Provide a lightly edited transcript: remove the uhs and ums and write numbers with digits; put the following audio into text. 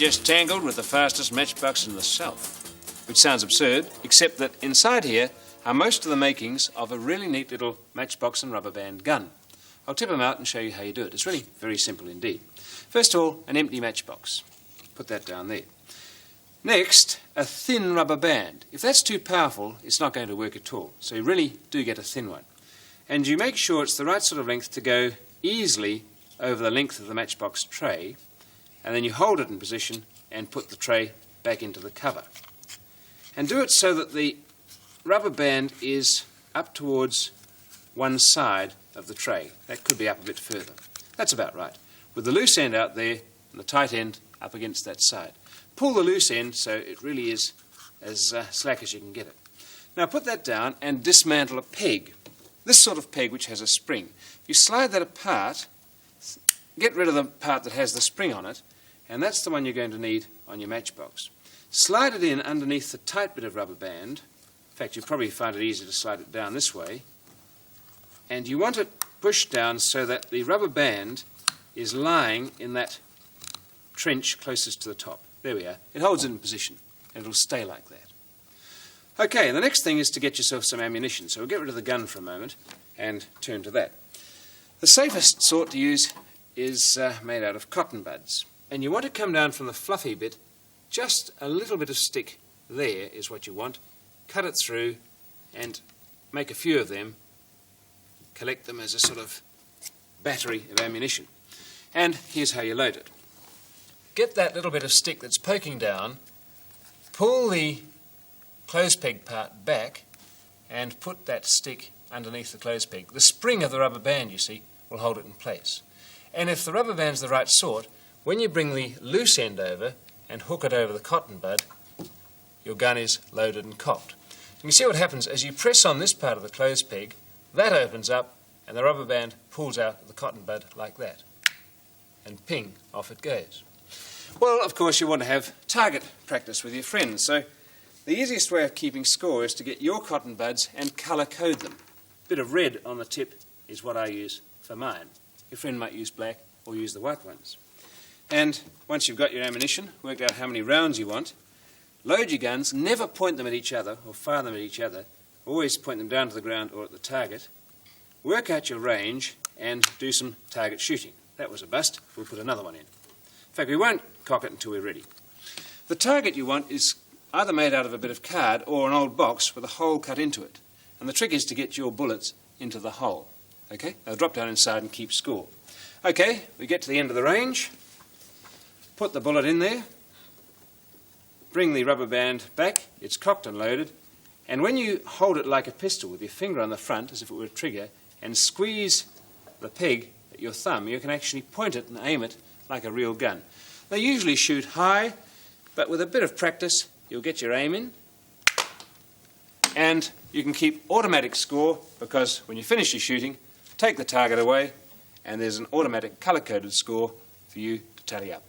just tangled with the fastest matchbox in the South. Which sounds absurd, except that inside here are most of the makings of a really neat little matchbox and rubber band gun. I'll tip them out and show you how you do it. It's really very simple indeed. First of all, an empty matchbox. Put that down there. Next, a thin rubber band. If that's too powerful, it's not going to work at all. So you really do get a thin one. And you make sure it's the right sort of length to go easily over the length of the matchbox tray, and then you hold it in position and put the tray back into the cover. And do it so that the rubber band is up towards one side of the tray. That could be up a bit further. That's about right. With the loose end out there and the tight end up against that side. Pull the loose end so it really is as slack as you can get it. Now put that down and dismantle a peg. This sort of peg which has a spring. If you slide that apart, get rid of the part that has the spring on it, and that's the one you're going to need on your matchbox. Slide it in underneath the tight bit of rubber band. In fact, you'll probably find it easier to slide it down this way. And you want it pushed down so that the rubber band is lying in that trench closest to the top. There we are. It holds it in position, and it'll stay like that. Okay, the next thing is to get yourself some ammunition. So we'll get rid of the gun for a moment and turn to that. The safest sort to use is made out of cotton buds. And you want to come down from the fluffy bit, just a little bit of stick there is what you want. Cut it through and make a few of them. Collect them as a sort of battery of ammunition. And here's how you load it. Get that little bit of stick that's poking down, pull the clothes peg part back and put that stick underneath the clothes peg. The spring of the rubber band, you see, will hold it in place. And if the rubber band's the right sort, when you bring the loose end over and hook it over the cotton bud, your gun is loaded and cocked. You can see what happens as you press on this part of the clothes peg. That opens up and the rubber band pulls out of the cotton bud like that. And ping, off it goes. Well, of course, you want to have target practice with your friends. So the easiest way of keeping score is to get your cotton buds and colour code them. A bit of red on the tip is what I use for mine. Your friend might use black or use the white ones. And once you've got your ammunition, worked out how many rounds you want, load your guns, never point them at each other or fire them at each other. Always point them down to the ground or at the target. Work out your range and do some target shooting. That was a bust. We'll put another one in. In fact, we won't cock it until we're ready. The target you want is either made out of a bit of card or an old box with a hole cut into it. And the trick is to get your bullets into the hole. Okay? They'll drop down inside and keep score. Okay, we get to the end of the range. Put the bullet in there. Bring the rubber band back. It's cocked and loaded. And when you hold it like a pistol with your finger on the front, as if it were a trigger, and squeeze the peg at your thumb, you can actually point it and aim it like a real gun. They usually shoot high, but with a bit of practice, you'll get your aim in. And you can keep automatic score because when you finish your shooting, take the target away, and there's an automatic colour-coded score for you to tally up.